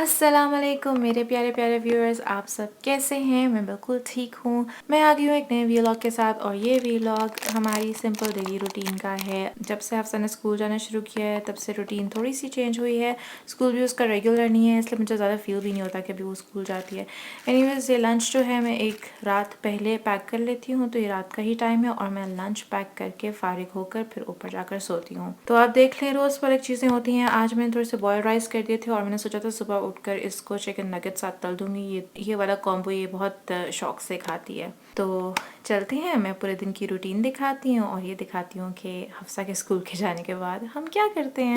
अस्सलाम वालेकुम मेरे प्यारे प्यारे व्यूअर्स, आप सब कैसे हैं। मैं बिल्कुल ठीक हूँ। मैं आ गई हूँ एक नए व्लॉग के साथ और ये व्लॉग हमारी सिंपल डेली रूटीन का है। जब से हफ्सा ने स्कूल जाना शुरू किया है तब से रूटीन थोड़ी सी चेंज हुई है। स्कूल भी उसका रेगुलर नहीं है, इसलिए मुझे ज़्यादा फील भी नहीं होता कि अभी वो स्कूल जाती है। एनीवेज, ये लंच जो है मैं एक रात पहले पैक कर लेती हूँ, तो ये रात का ही टाइम है और मैं लंच पैक करके फारिग होकर फिर ऊपर जाकर सोती हूँ। तो आप देख लें, रोज़ पर एक चीज़ें होती हैं। आज मैंने थोड़े से बॉयल राइस कर दिए थे और मैंने सोचा था सुबह उठकर इसको चिकन नगेट साथ तल दूंगी। ये वाला कॉम्बो ये बहुत शौक से खाती है। तो चलते हैं, मैं पूरे दिन की रूटीन दिखाती हूँ और ये दिखाती हूँ कि हफ्सा के स्कूल के जाने के बाद हम क्या करते हैं।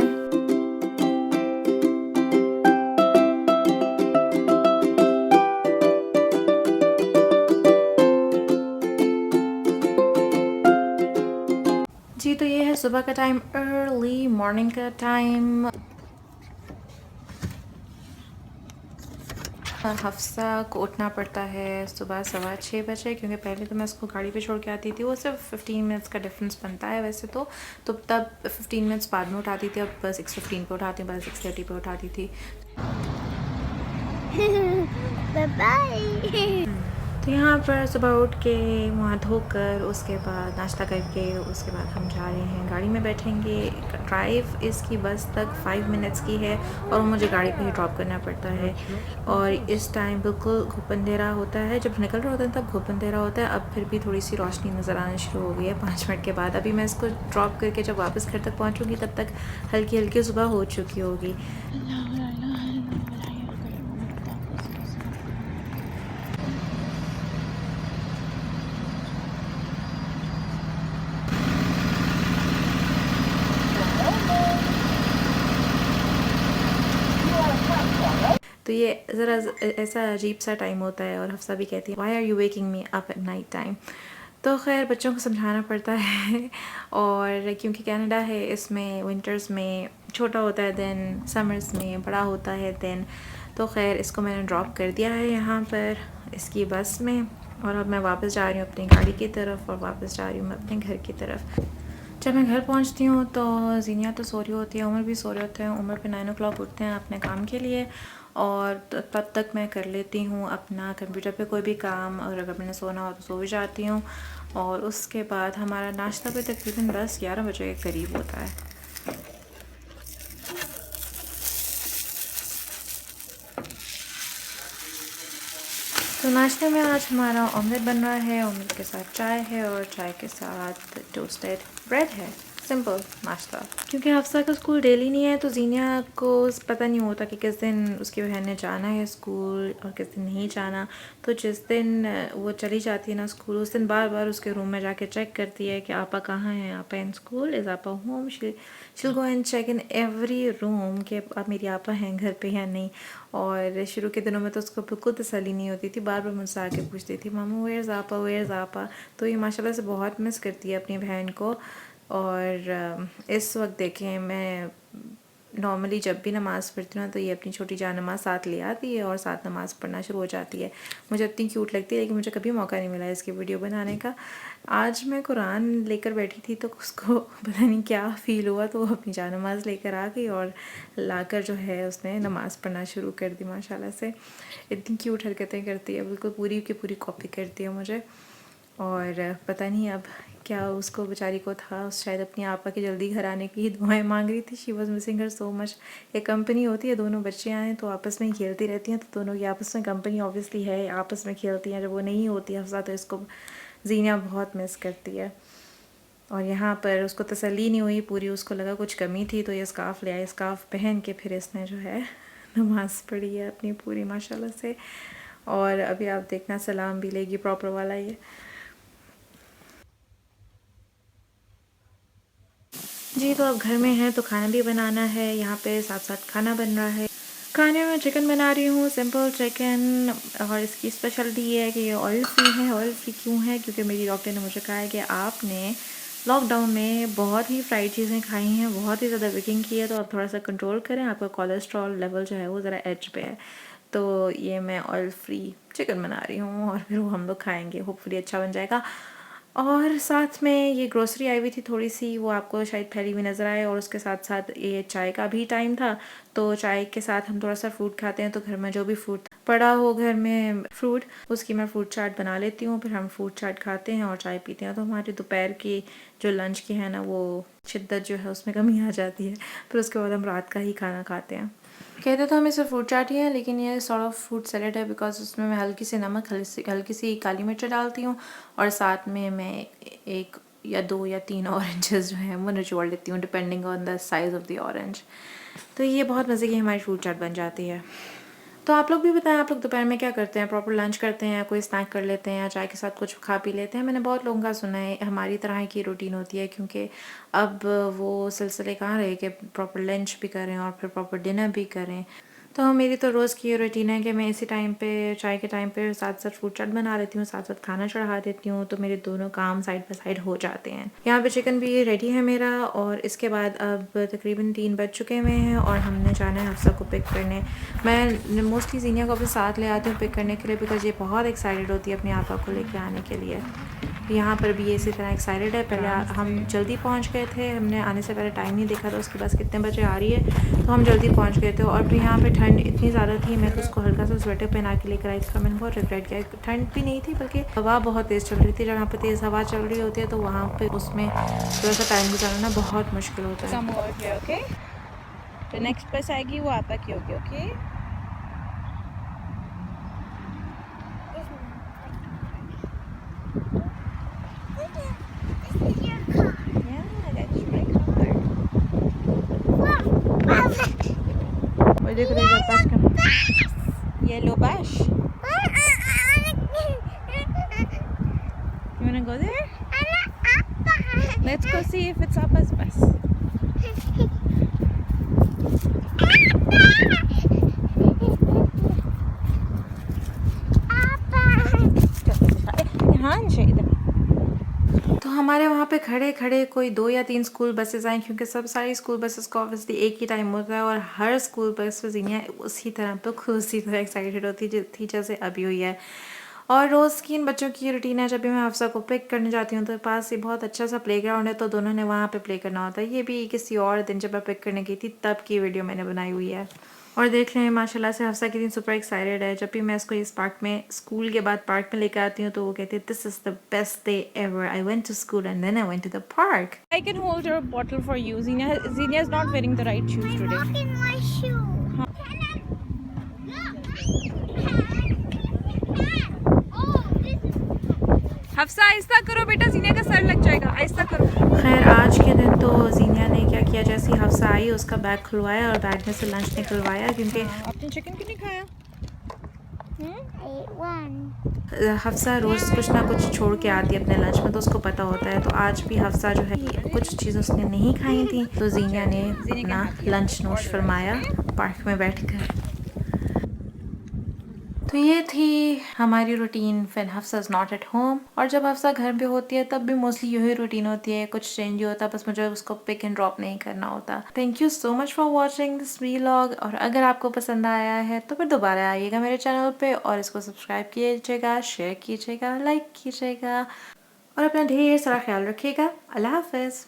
जी, तो ये है सुबह का टाइम, अर्ली मॉर्निंग का टाइम। हफ्सा को उठना पड़ता है सुबह 6:15 क्योंकि पहले तो मैं उसको गाड़ी पे छोड़ के आती थी। वो सिर्फ 15 मिनट्स का डिफरेंस बनता है वैसे तो तब 15 मिनट्स बाद में उठाती थी। अब 6:15 पे उठाती हूँ, पहले 6:30 पे उठाती थी। Bye bye. तो यहाँ पर सुबह उठ के मुँह धोकर उसके बाद नाश्ता करके उसके बाद हम जा रहे हैं, गाड़ी में बैठेंगे। ड्राइव इसकी बस तक 5 मिनट्स की है और मुझे गाड़ी पे ही ड्रॉप करना पड़ता है। और इस टाइम बिल्कुल घुप अंधेरा होता है। जब निकल रहे होते हैं तब घुप अंधेरा होता है। अब फिर भी थोड़ी सी रोशनी नज़र आनी शुरू हो गई है 5 मिनट के बाद। अभी मैं इसको ड्रॉप करके जब वापस घर तक पहुँचूँगी तब तक हल्की हल्की सुबह हो चुकी होगी। तो ये ज़रा ऐसा अजीब सा टाइम होता है और हफ्सा भी कहती है why are you waking me up at night time. तो खैर बच्चों को समझाना पड़ता है और क्योंकि कनाडा है, इसमें विंटर्स में छोटा होता है दिन, समर्स में बड़ा होता है दिन। तो खैर इसको मैंने ड्रॉप कर दिया है यहाँ पर इसकी बस में और अब मैं वापस जा रही हूँ अपनी गाड़ी की तरफ और वापस जा रही हूँ मैं अपने घर की तरफ। जब मैं घर पहुंचती हूँ तो जीनिया तो सो रही होती है, उमर भी सो रहे होते हैं। उमर पे 9 o'clock उठते हैं अपने काम के लिए और तब तक मैं कर लेती हूँ अपना कंप्यूटर पे कोई भी काम, और अगर मैंने सोना हो तो सो भी जाती हूँ। और उसके बाद हमारा नाश्ता भी तकरीबन 10-11 बजे के करीब होता है। तो नाश्ते में आज हमारा ऑमलेट बन रहा है, ऑमलेट के साथ चाय है और चाय के साथ टोस्टेड ब्रेड है। सिंपल नाश्ता। क्योंकि हफ्सा का स्कूल डेली नहीं है तो जीनिया को पता नहीं होता कि किस दिन उसकी बहन ने जाना है स्कूल और किस दिन नहीं जाना। तो जिस दिन वो चली जाती है ना स्कूल, उस दिन बार बार उसके रूम में जाके चेक करती है कि आपा कहाँ हैं, आपा इन स्कूल, इज़ आपा home. She'll go and check in every room कि अब मेरी आपा हैं घर पे या नहीं। और शुरू के दिनों में तो उसको बिल्कुल तसल्ली नहीं होती थी, बार बार मुझसे आके पूछती थी मामू वेयर्स आपा, वेयर्स आपा। तो ये माशाल्लाह से बहुत मिस करती है अपनी बहन को। और इस वक्त देखें, मैं नॉर्मली जब भी नमाज़ पढ़ती हूँ तो ये अपनी छोटी जान नमाज साथ ले आती है और साथ नमाज़ पढ़ना शुरू हो जाती है। मुझे इतनी क्यूट लगती है, लेकिन मुझे कभी मौका नहीं मिला इसकी वीडियो बनाने का। आज मैं कुरान लेकर बैठी थी तो उसको पता नहीं क्या फ़ील हुआ, तो वो अपनी जान नमाज लेकर आ गई और लाकर जो है उसने नमाज़ पढ़ना शुरू कर दी। माशाल्लाह से इतनी क्यूट हरकतें करती है, बिल्कुल पूरी की पूरी कॉपी करती है मुझे। और पता नहीं अब क्या उसको बेचारी को था, शायद अपनी आपा के जल्दी घर आने की दुआएं मांग रही थी। She was missing her so much. एक कंपनी होती है, दोनों बच्चे आए तो आपस में खेलती रहती हैं, तो दोनों की आपस में कंपनी ऑब्वियसली है, आपस में खेलती हैं। जब वो नहीं होती हफ्सा तो इसको जीनिया बहुत मिस करती है। और यहाँ पर उसको तसल्ली नहीं हुई पूरी, उसको लगा कुछ कमी थी तो ये स्काफ़ ले आए। स्काफ़ पहन के फिर इसने जो है नमाज़ पढ़ी है अपनी पूरी माशाल्लाह से। और अभी आप देखना सलाम भी लेगी प्रॉपर वाला ये। जी, तो अब घर में है तो खाना भी बनाना है, यहाँ पे साथ साथ खाना बन रहा है। खाने में चिकन बना रही हूँ, सिंपल चिकन। और इसकी स्पेशलिटी ये है कि ये ऑयल फ्री है। ऑयल फ्री क्यों है? क्योंकि मेरी डॉक्टर ने मुझे कहा है कि आपने लॉकडाउन में बहुत ही फ्राइड चीज़ें खाई हैं, बहुत ही ज़्यादा बेकिंग की है, तो आप थोड़ा सा कंट्रोल करें, आपका कोलेस्ट्रॉल लेवल जो है वो ज़रा एज पे है। तो ये मैं ऑयल फ्री चिकन बना रही हूँ और फिर वो हम लोग खाएँगे, होपफुली अच्छा बन जाएगा। और साथ में ये ग्रोसरी आई हुई थी थोड़ी सी, वो आपको शायद फैली हुई नज़र आए। और उसके साथ साथ ये चाय का भी टाइम था, तो चाय के साथ हम थोड़ा सा फ्रूट खाते हैं, तो घर में जो भी फ्रूट पड़ा हो घर में फ्रूट, उसकी मैं फ्रूट चाट बना लेती हूँ। फिर हम फ्रूट चाट खाते हैं और चाय पीते हैं। तो हमारी दोपहर की जो लंच की है ना, वो शिद्दत जो है उसमें कमी आ जाती है। फिर उसके बाद हम रात का ही खाना खाते हैं। कहते तो हमें सिर्फ फ्रूट चाट ही है, लेकिन ये सॉर्ट ऑफ फ्रूट सैलेड है, बिकॉज उसमें मैं हल्की सी नमक, हल्की सी काली मिर्च डालती हूँ, और साथ में मैं एक या 2 या 3 ऑरेंजेस जो हैं वो निचोड़ लेती हूँ, depending on the size of the orange. तो ये बहुत मज़े की हमारी फ्रूट चाट बन जाती है। तो आप लोग भी बताएं, आप लोग दोपहर में क्या करते हैं? प्रॉपर लंच करते हैं या कोई स्नैक कर लेते हैं या चाय के साथ कुछ खा पी लेते हैं? मैंने बहुत लोगों का सुना है हमारी तरह की रूटीन होती है, क्योंकि अब वो सिलसिले कहाँ रहे कि प्रॉपर लंच भी करें और फिर प्रॉपर डिनर भी करें। तो मेरी तो रोज़ की ये रूटीन है कि मैं इसी टाइम पे, चाय के टाइम पे साथ साथ फ्रूट चाट बना लेती हूँ, साथ साथ खाना चढ़ा देती हूँ, तो मेरे दोनों काम साइड बाय साइड हो जाते हैं। यहाँ पे चिकन भी रेडी है मेरा, और इसके बाद अब तकरीबन 3 बज चुके हुए हैं और हमने जाना है हफ्सा को पिक करने। मैं मोस्टली जीनिया को अपने साथ ले आती हूँ पिक करने के लिए, बिकॉज ये बहुत एक्साइटेड होती है अपने आपा को लेके आने के लिए। यहाँ पर भी ये इसी तरह एक्साइटेड है। पहले हम जल्दी पहुँच गए थे, हमने आने से पहले टाइम नहीं देखा था उसके पास कितने बजे आ रही है, तो हम जल्दी पहुँच गए थे। और फिर यहाँ पे ठंड इतनी ज़्यादा थी, मैं तो उसको हल्का सा स्वेटर पहना के लेकर आई थी, तो मैंने बहुत रिग्रेट किया। ठंड भी नहीं थी, बल्कि हवा बहुत तेज़ चल रही थी। जब यहाँ पर तेज़ हवा चल रही होती है तो वहाँ पर उसमें थोड़ा सा टाइम गुजारना बहुत मुश्किल होता है। ओके, तो नेक्स्ट बस आएगी वो आपा की होगी। ओके, और देख रहे पास का येलो बस। You wanna go there? Let's go see if it's Appa's bus. ध्यान से इधर। तो हमारे वहाँ पे खड़े खड़े कोई 2 या 3 स्कूल बसेस आए, क्योंकि सब सारी स्कूल बसेस का ऑब्वियसली एक ही टाइम होता है, और हर स्कूल बस में जीनिया उसी तरह पे खुद उसी तरह एक्साइटेड होती थी जैसे अभी हुई है। और रोज़ की इन बच्चों की रूटीन है, जब भी मैं हफ्सा को पिक करने जाती हूँ तो पास ही बहुत अच्छा सा प्लेग्राउंड है, तो दोनों ने वहाँ पे प्ले करना होता है। ये भी किसी और दिन जब मैं पिक करने गई थी तब की वीडियो मैंने बनाई हुई है। और देख रहे हैं माशाल्लाह से हफ्सा कितनी सुपर एक्साइटेड है। जब भी मैं इसको इस पार्क में, स्कूल के बाद पार्क में लेकर आती हूँ, तो वो कहती है this is the best day ever, I went to school and then I went to the park. I can hold your bottle for you. Xenia is not wearing the right shoes today. Not in my shoe. Hafsa आहिस्ता करो बेटा, जीनिया का sir लग जाएगा, आहिस्ता करो। खैर आज के दिन तो जीनिया ने क्या किया, जैसे ही हफ्सा आई उसका बैग खुलवाया और बैग में से लंच निकलवाया, क्योंकि आपने चिकन क्यों नहीं खाया? हफ्सा रोज़ कुछ ना कुछ छोड़ के आती है अपने लंच में, तो उसको पता होता है। तो आज भी हफ्सा जो है कुछ चीज़ें उसने नहीं खाई थी, तो जीनिया ने अपना लंच नोश फरमाया पार्क में बैठकर। तो ये थी हमारी routine when Hafsa is not at home. और जब हफ्सा घर पे होती है तब भी मोस्टली यही रूटीन होती है, कुछ चेंज नहीं होता, बस मुझे उसको पिक एंड ड्रॉप नहीं करना होता। Thank you so much for watching this vlog, और अगर आपको पसंद आया है तो फिर दोबारा आइएगा मेरे चैनल पे और इसको सब्सक्राइब कीजिएगा, शेयर कीजिएगा, लाइक कीजिएगा, और अपना ढेर सारा ख्याल रखिएगा। अल्लाह हाफ़िज़।